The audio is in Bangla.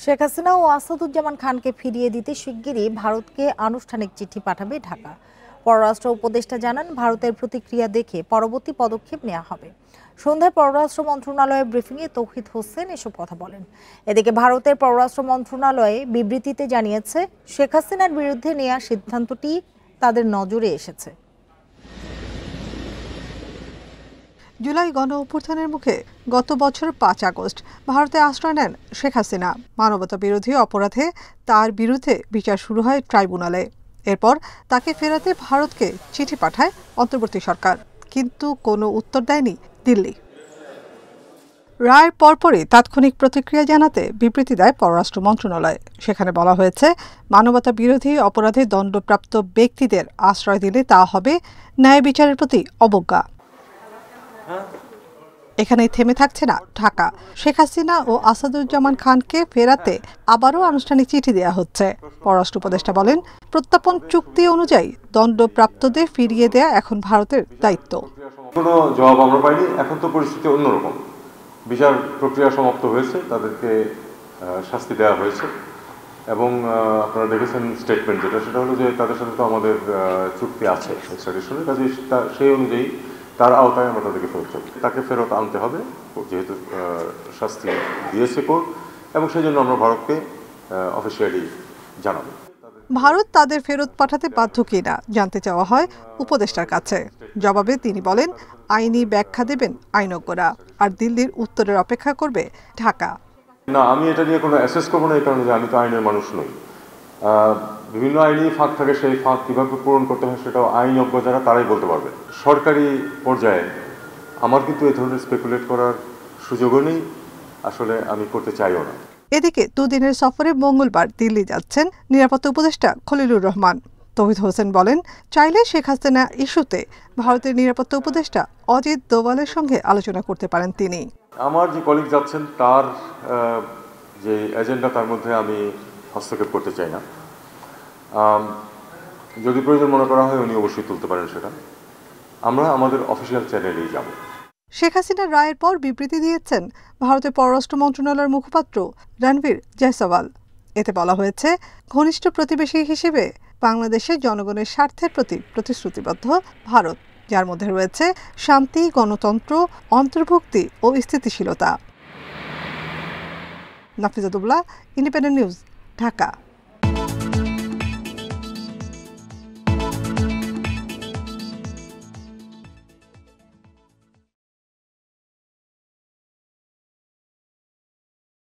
শেখ হাসিনা ও আসাদুজ্জামান খানকে ফিরিয়ে দিতে শিগগিরই ভারতকে আনুষ্ঠানিক চিঠি পাঠাবে ঢাকা। পররাষ্ট্র উপদেষ্টা জানান, ভারতের প্রতিক্রিয়া দেখে পরবর্তী পদক্ষেপ নেওয়া হবে। সন্ধ্যায় পররাষ্ট্র মন্ত্রণালয়ের ব্রিফিংয়ে তৌহিদ হোসেন এসব কথা বলেন। এদিকে ভারতের পররাষ্ট্র মন্ত্রণালয়ে বিবৃতিতে জানিয়েছে, শেখ হাসিনার বিরুদ্ধে নেওয়া সিদ্ধান্তটি তাদের নজরে এসেছে। জুলাই গণ অভ্যুত্থানের মুখে গত বছর ৫ আগস্ট ভারতে আশ্রয় নেন শেখ হাসিনা। মানবতা বিরোধী অপরাধে তার বিরুদ্ধে বিচার শুরু হয় ট্রাইব্যুনালে। এরপর তাকে ফেরাতে ভারতকে চিঠি পাঠায় অন্তর্বর্তী সরকার, কিন্তু কোনো উত্তর দেয়নি দিল্লি। রায়ের পরপরই তাৎক্ষণিক প্রতিক্রিয়া জানাতে বিবৃতি দেয় পররাষ্ট্র মন্ত্রণালয়। সেখানে বলা হয়েছে, মানবতা বিরোধী অপরাধে দণ্ডপ্রাপ্ত ব্যক্তিদের আশ্রয় দিলে তা হবে ন্যায় বিচারের প্রতি অবজ্ঞা। এখানেই থেমে থাকছে না ঢাকা। শেখ হাসিনা ও আসাদুজ্জামান খানকে ফেরাতে আবারও আনুষ্ঠানিক চিঠি দেওয়া হচ্ছে। পররাষ্ট্র উপদেষ্টা বলেন, প্রত্যর্পণ চুক্তি অনুযায়ী দণ্ডপ্রাপ্তদের ফিরিয়ে দেয়া এখন ভারতের দায়িত্ব। কোনো জবাব আমরা পাইনি। এখন তো পরিস্থিতি অন্যরকম। বিচার প্রক্রিয়া সমাপ্ত হয়েছে, তাদেরকে শাস্তি দেওয়া হয়েছে এবং আপনারা দেখেছেন স্টেটমেন্ট যেটা, সেটা হলো যে তাদের সাথে তো আমাদের চুক্তি আছে এক্সট্রাডিশনের, কাজে সেই অনুযায়ী তার আওতায় আমরা তাদেরকে ফেরত চাই। তাকে ফেরত আনতে হবে, যেহেতু শাস্তি দিয়েছে কোর্ট, এবং সেই জন্য আমরা ভারতকে অফিসিয়ালি জানাবো। ভারত তাদের ফেরত পাঠাতে বাধ্য কিনা জানতে চাওয়া হয় উপদেষ্টার কাছে। জবাবে তিনি বলেন, আইনি ব্যাখ্যা দেবেন আইনজ্ঞরা, আর দিল্লির উত্তরের অপেক্ষা করবে ঢাকা। না, আমি এটা নিয়ে কোনো অ্যাসেস করবো না, এই কারণে যে আমি তো আইনের মানুষ নই। বিভিন্ন আইনি ফাঁক থাকে, সেই ফাঁক কীভাবে পূরণ করতে হয় সেটাও আইনজ্ঞ যারা তারাই বলতে পারবে। সরকারি পর্যায়ে আমার কিন্তু এই ধরনের স্পেকুলেট করার সুযোগও নেই, আসলে আমি করতে চাইও না। এদিকে দুদিনের সফরে মঙ্গলবার দিল্লি যাচ্ছেন নিরাপত্তা উপদেষ্টা খলিলুর রহমান। তৌহিদ হোসেন বলেন, চাইলে শেখ হাসিনা ইস্যুতে ভারতের নিরাপত্তা উপদেষ্টা অজিত দোভালের সঙ্গে আলোচনা করতে পারেন তিনি। আমার যে কলিগ যাচ্ছেন তার যে এজেন্ডা, তার মধ্যে আমি হস্তক্ষেপ করতে চাই না। যদি প্রয়োজন মনে করা হয় উনি অবশ্যই তুলতে পারেন সেটা। আমরা আমাদের অফিসিয়াল চ্যানেলেই যাব। শেখ হাসিনার রায়ের পর বিবৃতি দিয়েছেন ভারতের পররাষ্ট্র মন্ত্রণালয়ের মুখপাত্র রণবীর জয়সওয়াল। এতে বলা হয়েছে, ঘনিষ্ঠ প্রতিবেশী হিসেবে বাংলাদেশের জনগণের স্বার্থের প্রতি প্রতিশ্রুতিবদ্ধ ভারত, যার মধ্যে রয়েছে শান্তি, গণতন্ত্র, অন্তর্ভুক্তি ও স্থিতিশীলতা। নাফিজাতুল্লাহ, ইন্ডিপেন্ডেন্ট নিউজ, ঢাকা।